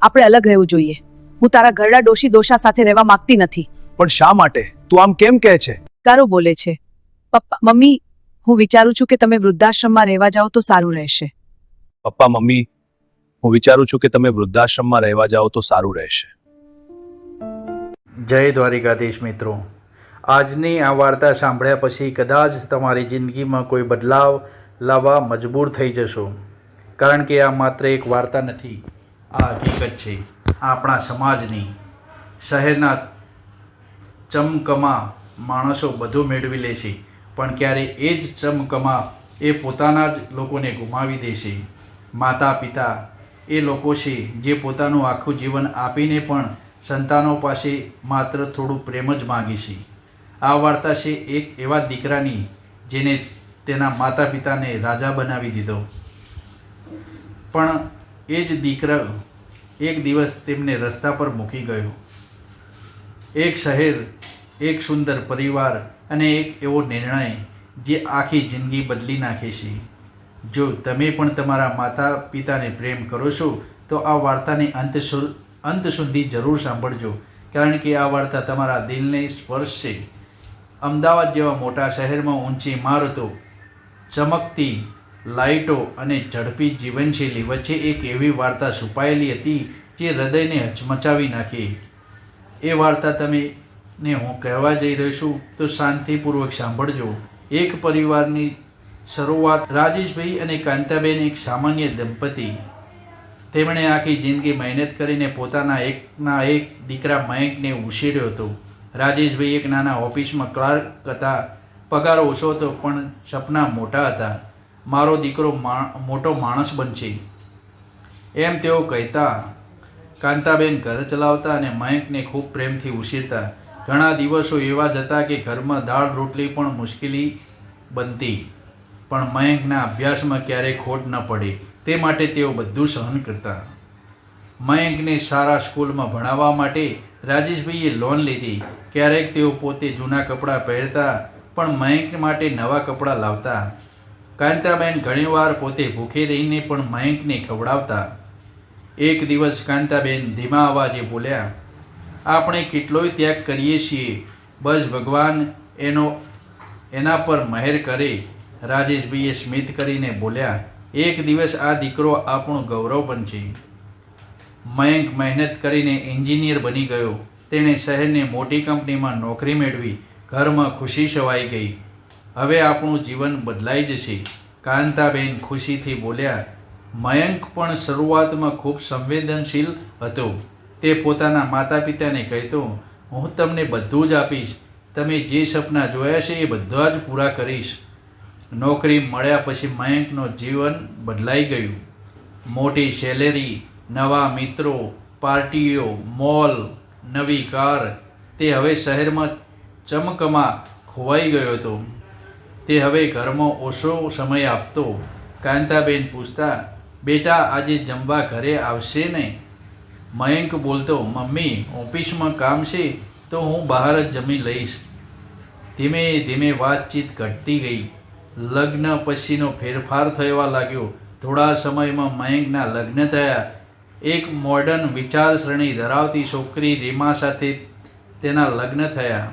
આપણે અલગ રહેવું જોઈએ. હું તારા ઘરડા ડોશી દોશા સાથે રહેવા માંગતી નથી. પણ શા માટે? તું આમ કેમ કહે છે? કારો બોલે છે. પપ્પા મમ્મી, હું વિચારું છું કે તમે વૃદ્ધાશ્રમમાં રહેવા જાઓ તો સારું રહેશે. પપ્પા મમ્મી, હું વિચારું છું કે તમે વૃદ્ધાશ્રમમાં રહેવા જાઓ તો સારું રહેશે. જય દ્વારિકાધીશ મિત્રો, આજની આ વાર્તા સાંભળ્યા પછી કદાચ તમારી જિંદગીમાં કોઈ બદલાવ લાવવા મજબૂર થઈ જશો. કારણ કે આ માત્ર એક વાર્તા નથી, આ હકીકત છે આપણા સમાજની. શહેરના ચમકમાં માણસો બધું મેળવી લે છે, પણ ક્યારે એ જ ચમકમાં એ પોતાના જ લોકોને ગુમાવી દે છે. માતા પિતા એ લોકો છે જે પોતાનું આખું જીવન આપીને પણ સંતાનો પાસે માત્ર થોડું પ્રેમ જ માગે છે. આ વાર્તા છે એક એવા દીકરાની જેને તેના માતા પિતાને રાજા બનાવી દીધો, પણ એ જ દીકરો એક દિવસ તેમને રસ્તા પર મૂકી ગયો. એક શહેર, એક સુંદર પરિવાર અને એક એવો નિર્ણય જે આખી જિંદગી બદલી નાખે છે. જો તમે પણ તમારા માતા પિતાને પ્રેમ કરો છો તો આ વાર્તાને અંત સુધી જરૂર સાંભળજો, કારણ કે આ વાર્તા તમારા દિલને સ્પર્શશે. અમદાવાદ જેવા મોટા શહેરમાં ઊંચી ઇમારતો, ચમકતી લાઇટો અને ઝડપી જીવનશૈલી વચ્ચે એક એવી વાર્તા છુપાયેલી હતી જે હૃદયને હચમચાવી નાખે. એ વાર્તા તમને હું કહેવા જઈ રહ્યો છું તો શાંતિપૂર્વક સાંભળજો. એક પરિવારની શરૂઆત. રાજેશભાઈ અને કાંતાબેન એક સામાન્ય દંપતી. તેમણે આખી જિંદગી મહેનત કરીને પોતાના એકના એક દીકરા મયંકને ઉછેર્યો હતો. રાજેશભાઈ એક નાના ઓફિસમાં ક્લાર્ક હતા. પગાર ઓછો હતો પણ સપના મોટા હતા. મારો દીકરો મોટો માણસ બનશે એમ તેઓ કહેતા. કાંતાબેન ઘર ચલાવતા અને મયંકને ખૂબ પ્રેમથી ઉછેરતા. ઘણા દિવસો એવા જ હતા કે ઘરમાં દાળ રોટલી પણ મુશ્કેલી બનતી, પણ મયંકના અભ્યાસમાં ક્યારેય ખોટ ન પડે તે માટે તેઓ બધું સહન કરતા. મયંકને સારા સ્કૂલમાં ભણાવવા માટે રાજેશભાઈએ લોન લીધી. ક્યારેક તેઓ પોતે જૂના કપડાં પહેરતા પણ મયંક માટે નવા કપડાં લાવતા. કાંતાબેન ઘણીવાર પોતે ભૂખે રહીને પણ મયંકને ખવડાવતા. એક દિવસ કાંતાબેન ધીમા અવાજે બોલ્યા, આપણે કેટલોય ત્યાગ કરીએ છીએ, બસ ભગવાન એના પર મહેર કરે. રાજેશભાઈએ સ્મિત કરીને બોલ્યા, એક દિવસ આ દીકરો આપણું ગૌરવ બનશે. મયંક મહેનત કરીને એન્જિનિયર બની ગયો. તેણે શહેરની મોટી કંપનીમાં નોકરી મેળવી. ઘરમાં ખુશી છવાઈ ગઈ. હવે આપણું જીવન બદલાઈ જશે. કાંતાબેન ખુશીથી બોલ્યા. મયંક પણ શરૂઆતમાં ખૂબ સંવેદનશીલ હતો. તે પોતાના માતા પિતાને કહેતો, હું તમને બધું જ આપીશ, તમે જે સપના જોયા છે એ બધા જ પૂરા કરીશ. નોકરી મળ્યા પછી મયંકનું જીવન બદલાઈ ગયું. મોટી સેલેરી, નવા મિત્રો, પાર્ટીઓ, મોલ, નવી કાર. તે હવે શહેરમાં ચમકમાં ખોવાઈ ગયો હતો. તે હવે ઘરમાં ઓછો સમય આપતો. કાંતાબેન પૂછતા, બેટા આજે જમવા ઘરે આવશે ને? મયંક બોલતો, મમ્મી ઓફિસમાં કામ છે તો હું બહાર જ જમી લઈશ. ધીમે ધીમે વાતચીત ઘટતી ગઈ. લગ્ન પછીનો ફેરફાર થવા લાગ્યો. થોડા સમયમાં મયંકના લગ્ન થયા. એક મોડર્ન વિચારસરણી ધરાવતી છોકરી રીમા સાથે તેના લગ્ન થયા.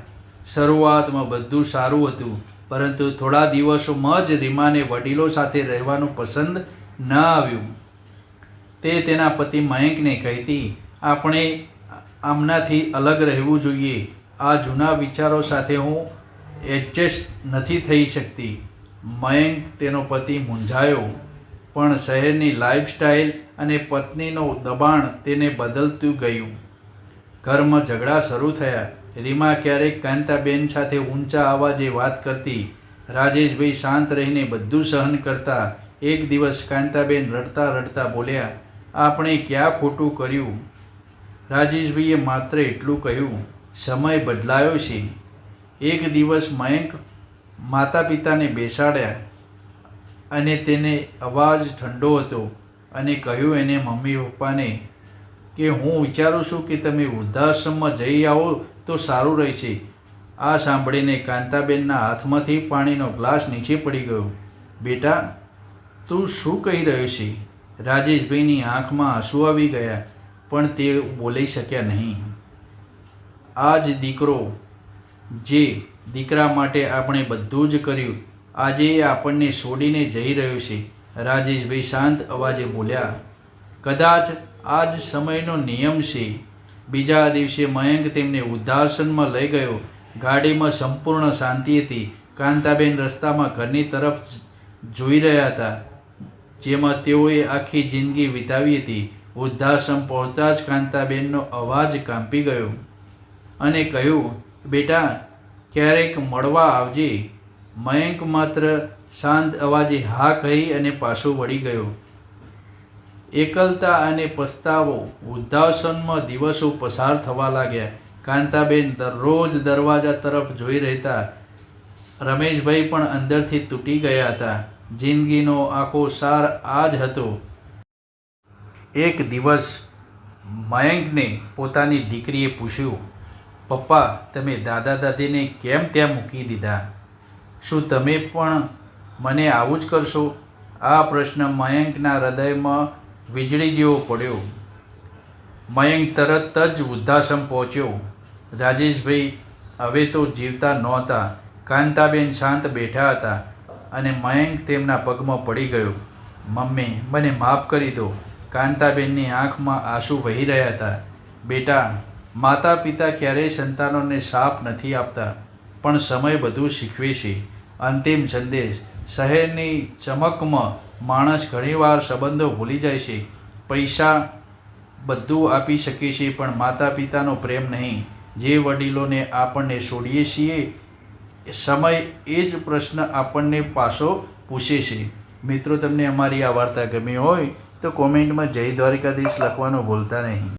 શરૂઆતમાં બધું સારું હતું, પરંતુ થોડા દિવસોમાં જ રીમાને વડીલો સાથે રહેવાનું પસંદ ન આવ્યું. તે તેના પતિ મયંકને કહેતી, આપણે આમનાથી અલગ રહેવું જોઈએ. આ જૂના વિચારો સાથે હું એડજસ્ટ નથી થઈ શકતી. મયંક તેનો પતિ મૂંઝાયો, પણ શહેરની લાઇફસ્ટાઇલ અને પત્નીનો દબાણ તેને બદલતું ગયું. ઘરમાં ઝઘડા શરૂ થયા. રીમા ક્યારેક કાંતાબેન સાથે ઊંચા અવાજે વાત કરતી. રાજેશભાઈ શાંત રહીને બધું સહન કરતા. એક દિવસ કાંતાબેન રડતા રડતા બોલ્યા, આપણે ક્યાં ખોટું કર્યું? રાજેશભાઈએ માત્ર એટલું કહ્યું, સમય બદલાયો છે. એક દિવસ મયંક માતા પિતાને બેસાડ્યા અને તેને અવાજ ઠંડો હતો અને કહ્યું એને મમ્મી પપ્પાને કે હું વિચારું છું કે તમે વૃદ્ધાશ્રમમાં જઈ આવો તો સારું રહેશે. આ સાંભળીને કાંતાબેનના હાથમાંથી પાણીનો ગ્લાસ નીચે પડી ગયો. બેટા તું શું કહી રહ્યો છે? રાજેશભાઈની આંખમાં આંસુ આવી ગયા. પણ તે બોલી શક્યા નહીં. આ જ દીકરો જે દીકરા માટે આપણે બધું જ કર્યું આજે એ આપણને છોડીને જઈ રહ્યો છે. રાજેશભાઈ શાંત અવાજે બોલ્યા. કદાચ આ જ સમયનો નિયમ છે. બીજા દિવસે મયંક તેમને વૃદ્ધાશ્રમમાં લઈ ગયો. ગાડીમાં સંપૂર્ણ શાંતિ હતી. કાંતાબેન રસ્તામાં ઘરની તરફ જોઈ રહ્યા હતા જેમાં તેઓએ આખી જિંદગી વિતાવી હતી. વૃદ્ધાશ્રમ પહોંચતા જ કાંતાબેનનો અવાજ કાંપી ગયો અને કહ્યું, બેટા ક્યારેક મળવા આવજે. મયંક માત્ર શાંત અવાજે હા કહી અને પાછો વળી ગયો. એકલતા અને પસ્તાવો. વૃદ્ધાશ્રમમાં દિવસો પસાર થવા લાગ્યા. કાંતાબેન દરરોજ દરવાજા તરફ જોઈ રહેતા. રમેશભાઈ પણ અંદરથી તૂટી ગયા હતા. જિંદગીનો આખો સાર આ જ હતો. એક દિવસ મયંકને પોતાની દીકરીએ પૂછ્યું, પપ્પા તમે દાદા દાદીને કેમ ત્યાં મૂકી દીધા? શું તમે પણ મને આવું જ કરશો? આ પ્રશ્ન મયંકના હૃદયમાં વીજળી જેવો પડ્યો. મયંક તરત જ વૃદ્ધાશ્રમ પહોંચ્યો. રાજેશભાઈ હવે તો જીવતા નહોતા. કાંતાબેન શાંત બેઠા હતા અને મયંક તેમના પગમાં પડી ગયો. મમ્મી મને માફ કરી દો. કાંતાબેનની આંખમાં આંસુ વહી રહ્યા હતા. બેટા માતા પિતા ક્યારેય સંતાનોને શાપ નથી આપતા પણ સમય બધું શીખવે છે. અંતિમ સંદેશ. શહેરની ચમકમાં માણસ ઘણીવાર સંબંધો ભૂલી જાય છે. પૈસા બધું આપી શકે છે પણ માતા પિતાનો પ્રેમ નહીં. જે વડીલોને આપણને છોડીએ છીએ સમય એ જ પ્રશ્ન આપણને પાછો પૂછે છે. મિત્રો તમને અમારી આ વાર્તા ગમી હોય તો કોમેન્ટમાં જય દ્વારિકાધીશ લખવાનું ભૂલતા નહીં.